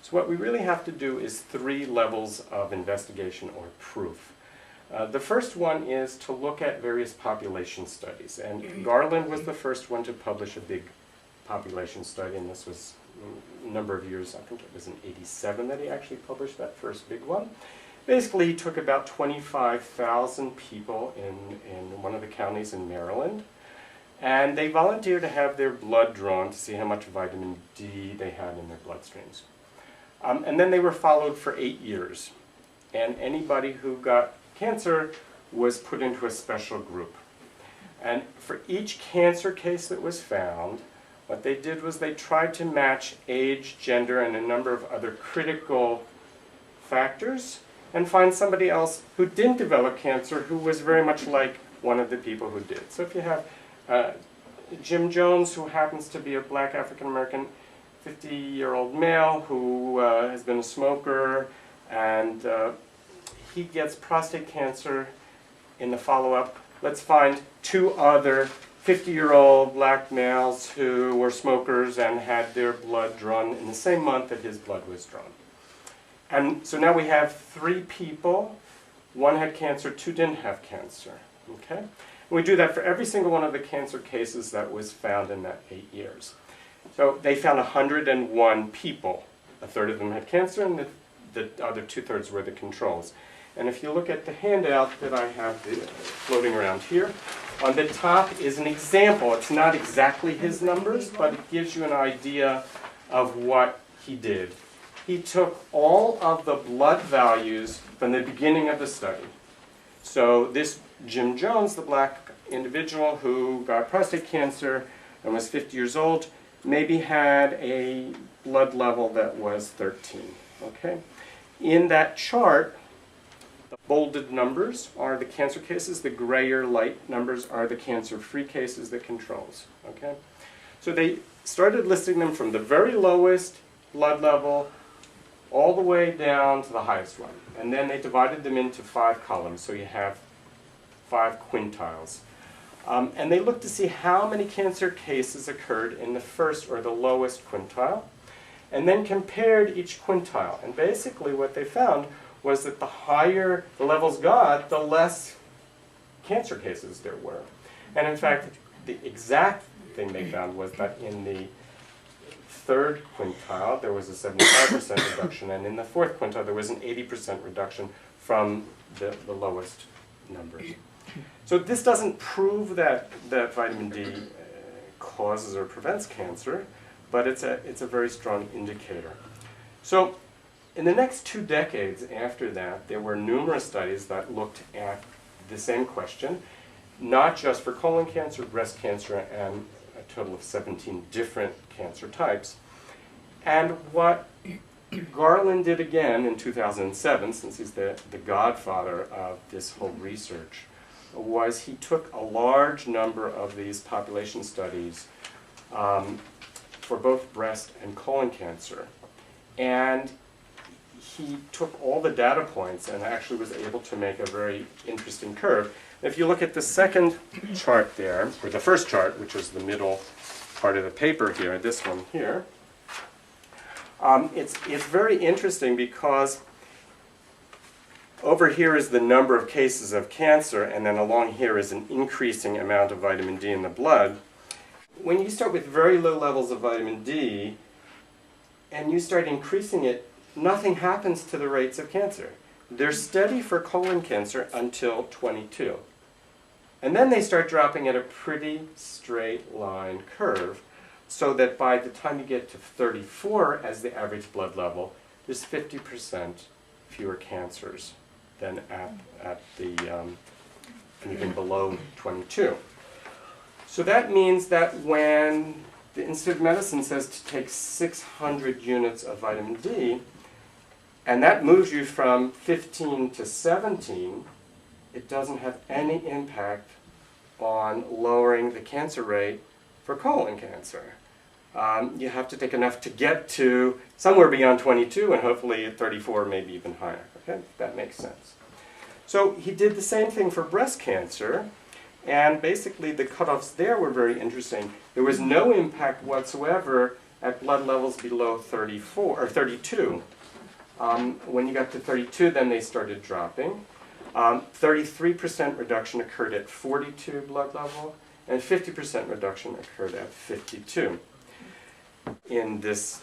So what we really have to do is 3 levels of investigation or proof. The first one is to look at various population studies. And Garland was the first one to publish a big population study, and this was a number of years, I think it was in '87 that he actually published that first big one. Basically, he took about 25,000 people in one of the counties in Maryland, and they volunteered to have their blood drawn to see how much vitamin D they had in their bloodstreams. And then they were followed for 8 years, and anybody who got cancer was put into a special group. And for each cancer case that was found, what they did was they tried to match age, gender, and a number of other critical factors and find somebody else who didn't develop cancer who was very much like one of the people who did. So if you have Jim Jones, who happens to be a black African-American 50-year-old male who has been a smoker, and he gets prostate cancer in the follow-up. Let's find 2 other 50-year-old black males who were smokers and had their blood drawn in the same month that his blood was drawn. And so now we have 3 people. 1 had cancer, 2 didn't have cancer. Okay? And we do that for every single one of the cancer cases that was found in that 8 years. So they found 101 people. 1/3 of them had cancer, and the other 2/3 were the controls. And if you look at the handout that I have floating around here, on the top is an example. It's not exactly his numbers, but it gives you an idea of what he did. He took all of the blood values from the beginning of the study. So this Jim Jones, the black individual who got prostate cancer and was 50 years old, maybe had a blood level that was 13. Okay? In that chart, the bolded numbers are the cancer cases. The grayer light numbers are the cancer-free cases, the controls. Okay? So they started listing them from the very lowest blood level all the way down to the highest one. And then they divided them into 5 columns, so you have 5 quintiles. And they looked to see how many cancer cases occurred in the first or the lowest quintile, and then compared each quintile. And basically what they found was that the higher the levels got, the less cancer cases there were. And in fact, the exact thing they found was that in the 3rd quintile, there was a 75% reduction, and in the 4th quintile, there was an 80% reduction from the lowest numbers. So this doesn't prove that vitamin D causes or prevents cancer, but it's a very strong indicator. So in the next 2 decades after that, there were numerous studies that looked at the same question, not just for colon cancer, breast cancer, and a total of 17 different cancer types. And what Garland did again in 2007, since he's the godfather of this whole research, was he took a large number of these population studies for both breast and colon cancer. And he took all the data points and actually was able to make a very interesting curve. If you look at the second chart there, or the first chart, which is the middle part of the paper here, this one here, it's very interesting because over here is the number of cases of cancer, and then along here is an increasing amount of vitamin D in the blood. When you start with very low levels of vitamin D, and you start increasing it, nothing happens to the rates of cancer. They're steady for colon cancer until 22. And then they start dropping at a pretty straight line curve, so that by the time you get to 34 as the average blood level, there's 50% fewer cancers than at the anything below 22. So that means that when the Institute of Medicine says to take 600 units of vitamin D, and that moves you from 15 to 17, it doesn't have any impact on lowering the cancer rate for colon cancer. You have to take enough to get to somewhere beyond 22, and hopefully at 34, maybe even higher. Okay, that makes sense. So he did the same thing for breast cancer, and basically the cutoffs there were very interesting. There was no impact whatsoever at blood levels below 34 or 32. When you got to 32, then they started dropping. 33% reduction occurred at 42 blood level, and 50% reduction occurred at 52. In this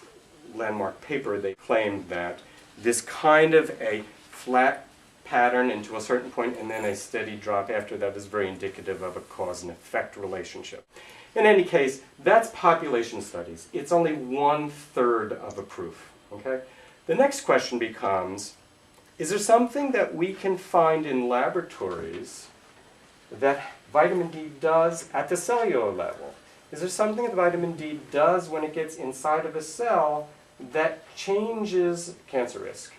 landmark paper, they claimed that this kind of a flat pattern into a certain point and then a steady drop after that is very indicative of a cause and effect relationship. In any case, that's population studies. It's only 1/3 of a proof. Okay? The next question becomes, is there something that we can find in laboratories that vitamin D does at the cellular level? Is there something that vitamin D does when it gets inside of a cell that changes cancer risk?